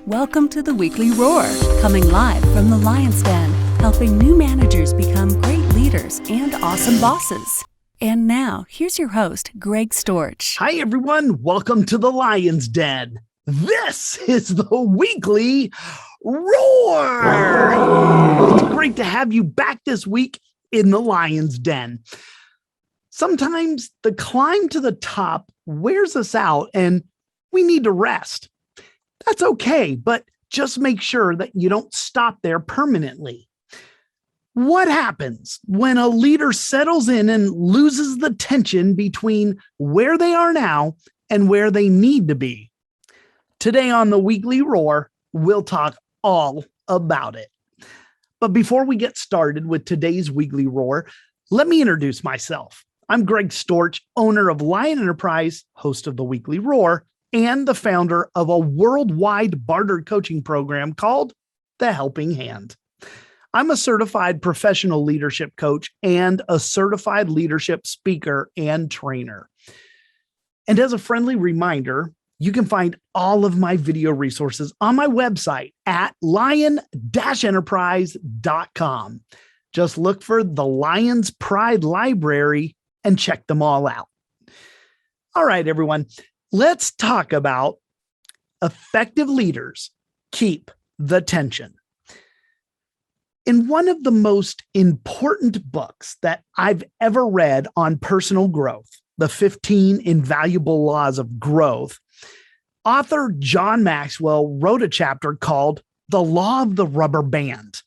Welcome to the Weekly Roar, coming live from the Lion's Den, helping new managers become great leaders and awesome bosses. And now, here's your host, Greg Storch. Hi, everyone. Welcome to the Lion's Den. This is the Weekly Roar. It's great to have you back this week in the Lion's Den. Sometimes the climb to the top wears us out and we need to rest. That's okay, but just make sure that you don't stop there permanently. What happens when a leader settles in and loses the tension between where they are now and where they need to be? Today on the Weekly Roar, we'll talk all about it. But before we get started with today's Weekly Roar, let me introduce myself. I'm Greg Storch, owner of Lion Enterprise, host of the Weekly Roar, and the founder of a worldwide barter coaching program called The Helping Hand. I'm a certified professional leadership coach and a certified leadership speaker and trainer. And as a friendly reminder, you can find all of my video resources on my website at lion-enterprise.com. Just look for the Lion's Pride Library and check them all out. All right, everyone. Let's talk about effective leaders keep the tension. In one of the most important books that I've ever read on personal growth, The 15 Invaluable Laws of Growth, author John Maxwell wrote a chapter called The Law of the Rubber Band.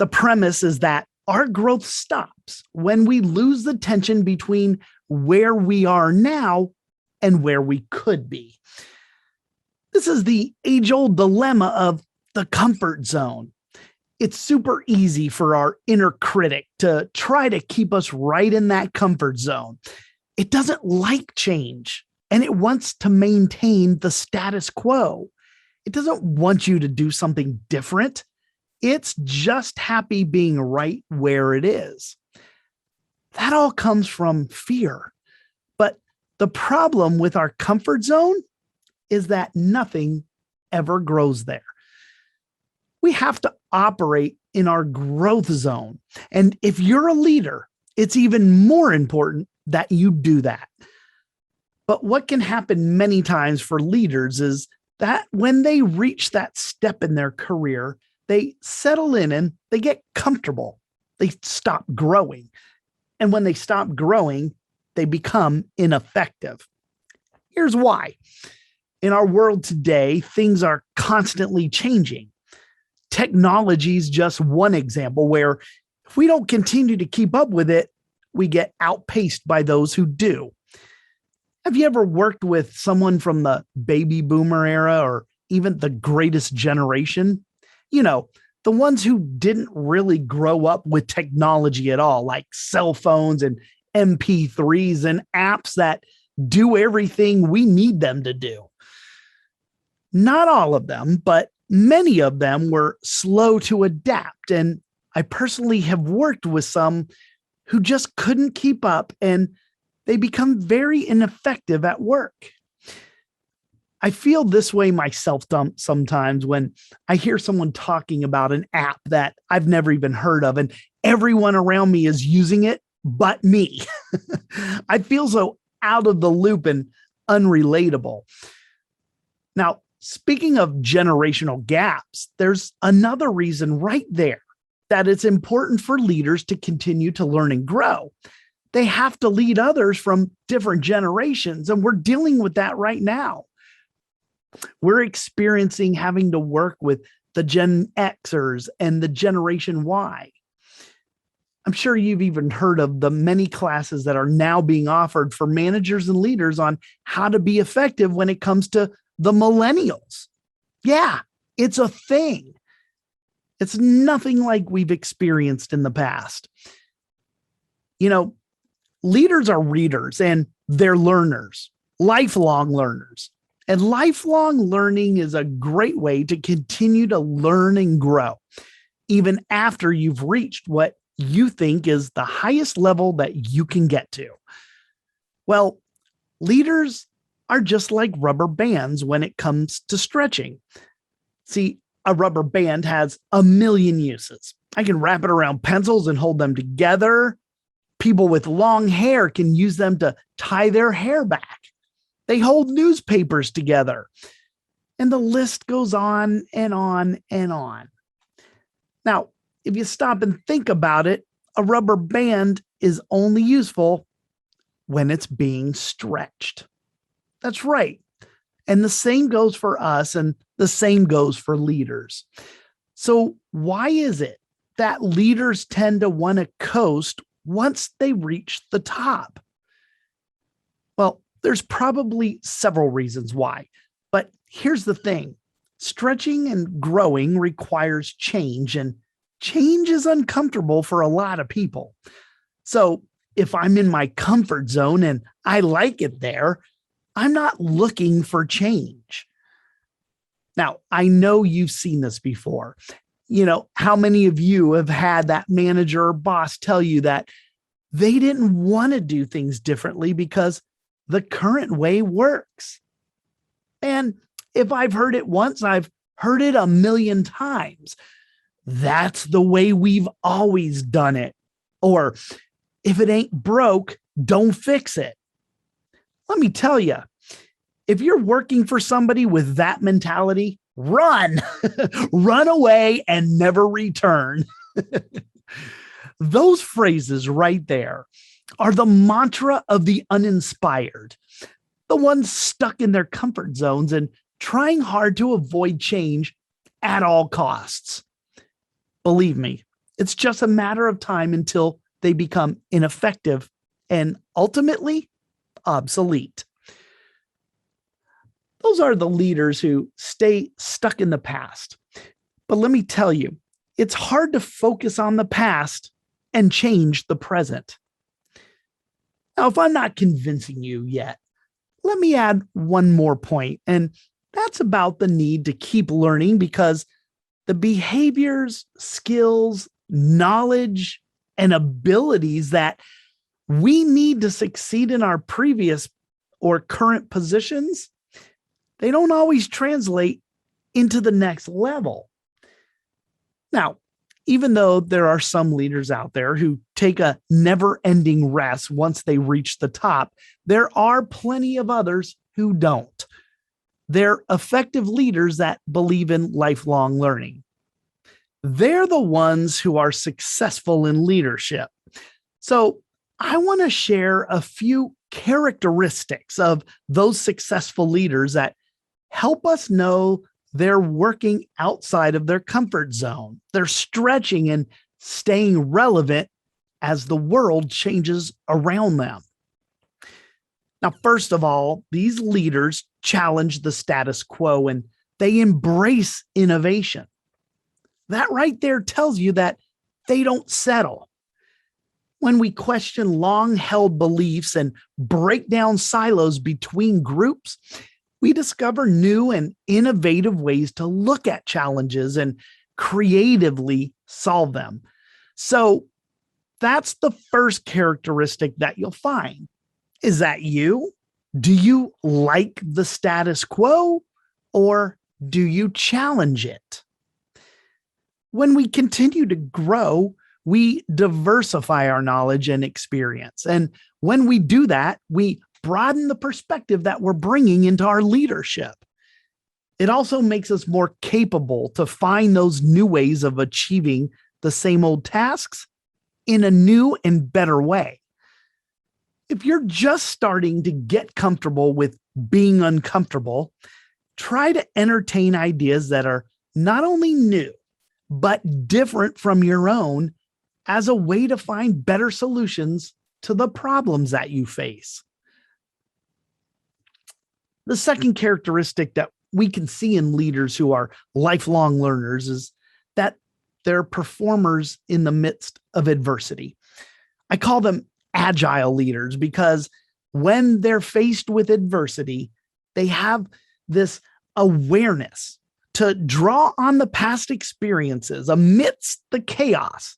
The premise is that our growth stops when we lose the tension between where we are now and where we could be. This is the age-old dilemma of the comfort zone. It's super easy for our inner critic to try to keep us right in that comfort zone. It doesn't like change, and it wants to maintain the status quo. It doesn't want you to do something different. It's just happy being right where it is. That all comes from fear. But the problem with our comfort zone is that nothing ever grows there. We have to operate in our growth zone. And if you're a leader, it's even more important that you do that. But what can happen many times for leaders is that when they reach that step in their career, they settle in and they get comfortable. They stop growing. And when they stop growing, they become ineffective. Here's why. In our world today, things are constantly changing. Technology is just one example where if we don't continue to keep up with it, we get outpaced by those who do. Have you ever worked with someone from the baby boomer era or even the greatest generation? You know, the ones who didn't really grow up with technology at all, like cell phones and MP3s and apps that do everything we need them to do. Not all of them, but many of them were slow to adapt. And I personally have worked with some who just couldn't keep up and they become very ineffective at work. I feel this way myself sometimes when I hear someone talking about an app that I've never even heard of and everyone around me is using it but me. I feel so out of the loop and unrelatable. Now, speaking of generational gaps, there's another reason right there that it's important for leaders to continue to learn and grow. They have to lead others from different generations, and we're dealing with that right now. We're experiencing having to work with the Gen Xers and the Generation Y. I'm sure you've even heard of the many classes that are now being offered for managers and leaders on how to be effective when it comes to the millennials. Yeah, it's a thing. It's nothing like we've experienced in the past. You know, leaders are readers and they're learners, lifelong learners. And lifelong learning is a great way to continue to learn and grow, even after you've reached what you think is the highest level that you can get to. Well, leaders are just like rubber bands when it comes to stretching. See, a rubber band has a million uses. I can wrap it around pencils and hold them together. People with long hair can use them to tie their hair back. They hold newspapers together. And the list goes on and on and on. Now, if you stop and think about it, a rubber band is only useful when it's being stretched. That's right. And the same goes for us, and the same goes for leaders. So why is it that leaders tend to want to coast once they reach the top? Well, there's probably several reasons why, but here's the thing. Stretching and growing requires change, and change is uncomfortable for a lot of people. So if I'm in my comfort zone and I like it there, I'm not looking for change. Now, I know you've seen this before. How many of you have had that manager or boss tell you that they didn't want to do things differently because the current way works? And if I've heard it once, I've heard it a million times. That's the way we've always done it. Or if it ain't broke, don't fix it. Let me tell you, if you're working for somebody with that mentality, run, run away and never return. Those phrases right there are the mantra of the uninspired, the ones stuck in their comfort zones and trying hard to avoid change at all costs. Believe me, it's just a matter of time until they become ineffective and ultimately obsolete. Those are the leaders who stay stuck in the past. But let me tell you, it's hard to focus on the past and change the present. Now, if I'm not convincing you yet, let me add one more point, and that's about the need to keep learning, because the behaviors, skills, knowledge, and abilities that we need to succeed in our previous or current positions, they don't always translate into the next level. Now, even though there are some leaders out there who take a never-ending rest once they reach the top, there are plenty of others who don't. They're effective leaders that believe in lifelong learning. They're the ones who are successful in leadership. So I want to share a few characteristics of those successful leaders that help us know they're working outside of their comfort zone. They're stretching and staying relevant as the world changes around them. Now, first of all, these leaders challenge the status quo and they embrace innovation. That right there tells you that they don't settle. When we question long-held beliefs and break down silos between groups, we discover new and innovative ways to look at challenges and creatively solve them. So that's the first characteristic that you'll find. Is that you? Do you like the status quo, or do you challenge it? When we continue to grow, we diversify our knowledge and experience. And when we do that, we broaden the perspective that we're bringing into our leadership. It also makes us more capable to find those new ways of achieving the same old tasks in a new and better way. If you're just starting to get comfortable with being uncomfortable, try to entertain ideas that are not only new, but different from your own as a way to find better solutions to the problems that you face. The second characteristic that we can see in leaders who are lifelong learners is that they're performers in the midst of adversity. I call them agile leaders because when they're faced with adversity, they have this awareness to draw on the past experiences amidst the chaos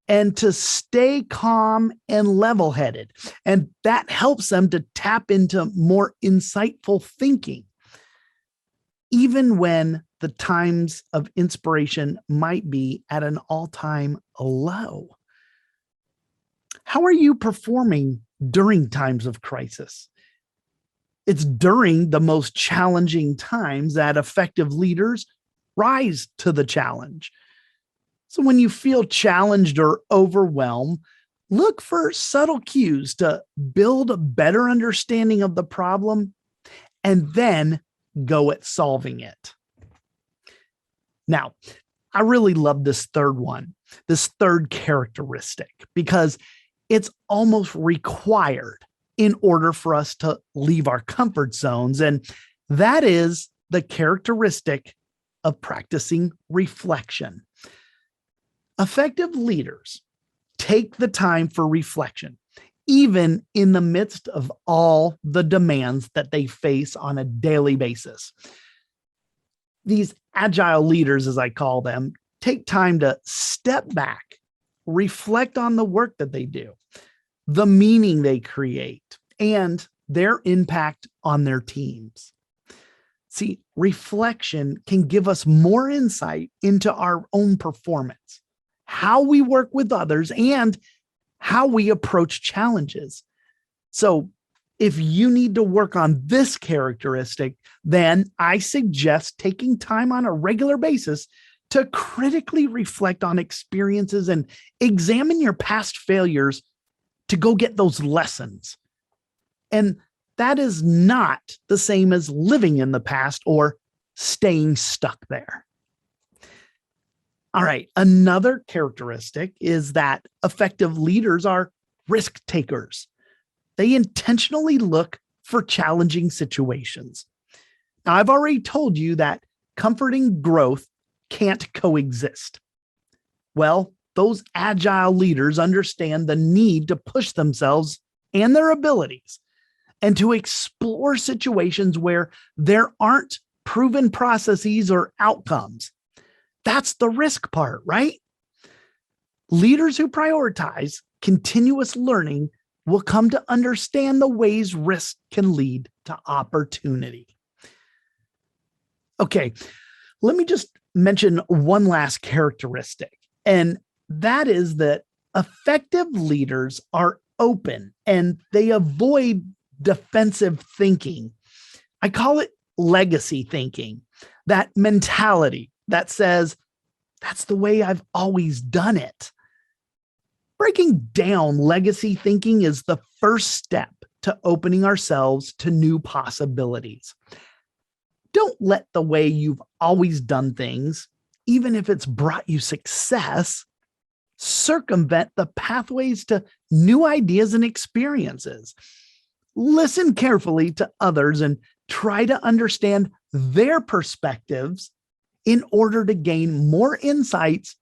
and to stay calm and level-headed. And that helps them to tap into more insightful thinking, even when the times of inspiration might be at an all-time low. How are you performing during times of crisis? It's during the most challenging times that effective leaders rise to the challenge. So when you feel challenged or overwhelmed, look for subtle cues to build a better understanding of the problem and then go at solving it. Now, I really love this third characteristic, because it's almost required in order for us to leave our comfort zones. And that is the characteristic of practicing reflection. Effective leaders take the time for reflection, even in the midst of all the demands that they face on a daily basis. These agile leaders, as I call them, take time to step back, reflect on the work that they do, the meaning they create, and their impact on their teams. See, reflection can give us more insight into our own performance, how we work with others, and how we approach challenges. So if you need to work on this characteristic, then I suggest taking time on a regular basis to critically reflect on experiences and examine your past failures to go get those lessons. And that is not the same as living in the past or staying stuck there. All right, another characteristic is that effective leaders are risk takers. They intentionally look for challenging situations. Now, I've already told you that comfort and growth can't coexist. Well, those agile leaders understand the need to push themselves and their abilities and to explore situations where there aren't proven processes or outcomes. That's the risk part, right? Leaders who prioritize continuous learning will come to understand the ways risk can lead to opportunity. Okay, let me just mention one last characteristic, and that is that effective leaders are open and they avoid defensive thinking. I call it legacy thinking, that mentality that says, that's the way I've always done it. Breaking down legacy thinking is the first step to opening ourselves to new possibilities. Don't let the way you've always done things, even if it's brought you success, circumvent the pathways to new ideas and experiences. Listen carefully to others and try to understand their perspectives in order to gain more insights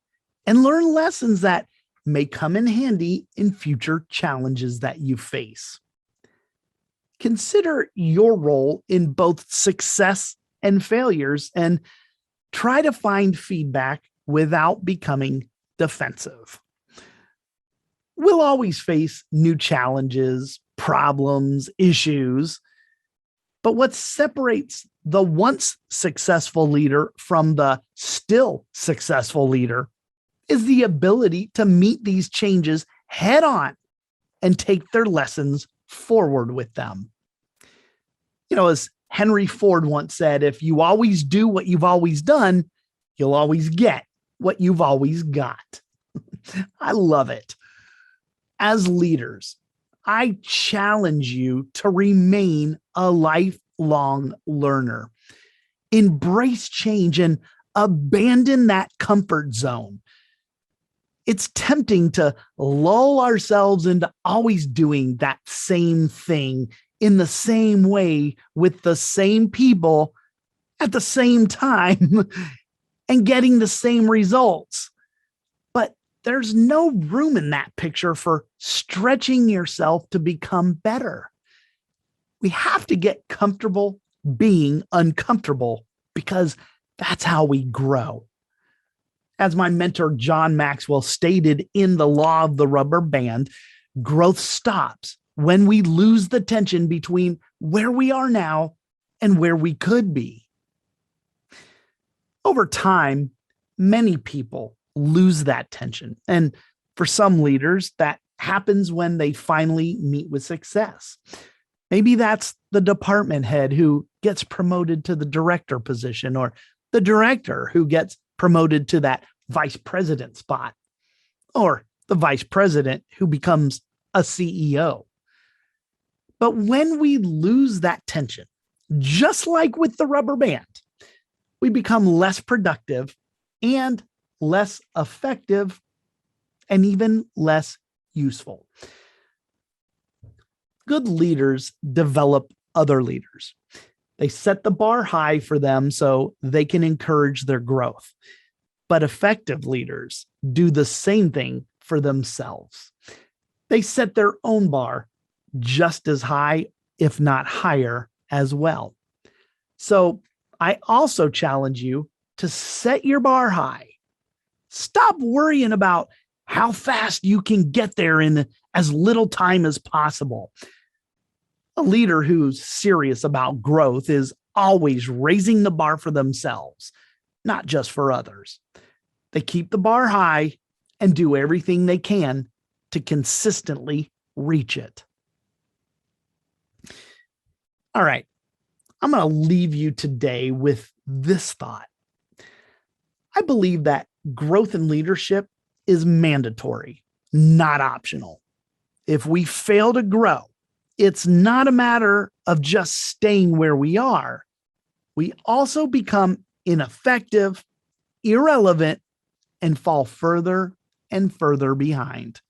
and learn lessons that may come in handy in future challenges that you face. Consider your role in both success and failures and try to find feedback without becoming defensive. We'll always face new challenges, problems, issues, but what separates the once successful leader from the still successful leader is the ability to meet these changes head on and take their lessons forward with them. You know, as Henry Ford once said, if you always do what you've always done, you'll always get what you've always got. I love it. As leaders, I challenge you to remain a lifelong learner. Embrace change and abandon that comfort zone. It's tempting to lull ourselves into always doing that same thing in the same way with the same people at the same time and getting the same results. But there's no room in that picture for stretching yourself to become better. We have to get comfortable being uncomfortable because that's how we grow. As my mentor, John Maxwell, stated in The Law of the Rubber Band, growth stops when we lose the tension between where we are now and where we could be. Over time, many people lose that tension. And for some leaders, that happens when they finally meet with success. Maybe that's the department head who gets promoted to the director position, or the director who gets promoted to that vice president spot, or the vice president who becomes a CEO. But when we lose that tension, just like with the rubber band, we become less productive and less effective and even less useful. Good leaders develop other leaders. They set the bar high for them so they can encourage their growth. But effective leaders do the same thing for themselves. They set their own bar just as high, if not higher, as well. So I also challenge you to set your bar high. Stop worrying about how fast you can get there in as little time as possible. A leader who's serious about growth is always raising the bar for themselves, not just for others. They keep the bar high and do everything they can to consistently reach it. All right, I'm going to leave you today with this thought. I believe that growth in leadership is mandatory, not optional. If we fail to grow, it's not a matter of just staying where we are. We also become ineffective, irrelevant, and fall further and further behind.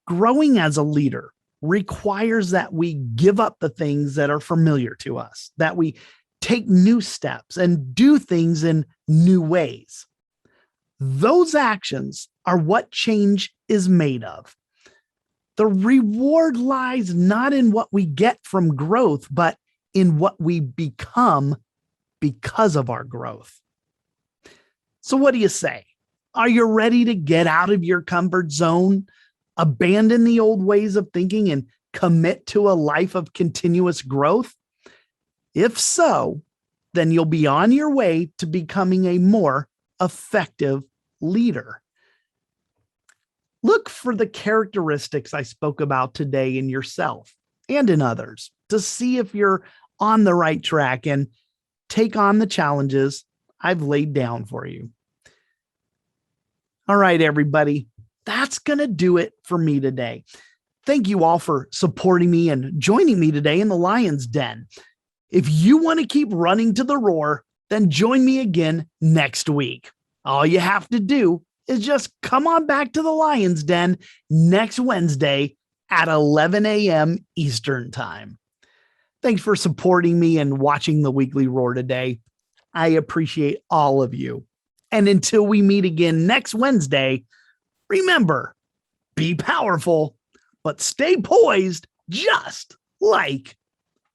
Growing as a leader requires that we give up the things that are familiar to us, that we take new steps and do things in new ways. Those actions are what change is made of. The reward lies not in what we get from growth, but in what we become because of our growth. So what do you say? Are you ready to get out of your comfort zone, abandon the old ways of thinking, and commit to a life of continuous growth? If so, then you'll be on your way to becoming a more effective leader. Look for the characteristics I spoke about today in yourself and in others to see if you're on the right track, and take on the challenges I've laid down for you. All right, everybody, that's going to do it for me today. Thank you all for supporting me and joining me today in the Lion's Den. If you want to keep running to the roar, then join me again next week. All you have to do is just come on back to the Lion's Den next Wednesday at 11 a.m. Eastern Time. Thanks for supporting me and watching the Weekly Roar today. I appreciate all of you. And until we meet again next Wednesday, remember, be powerful, but stay poised just like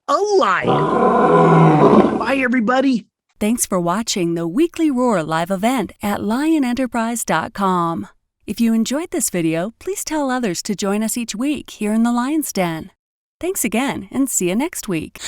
a lion. Bye, everybody. Thanks for watching the Weekly Roar live event at lionenterprise.com. If you enjoyed this video, please tell others to join us each week here in the Lion's Den. Thanks again, and see you next week.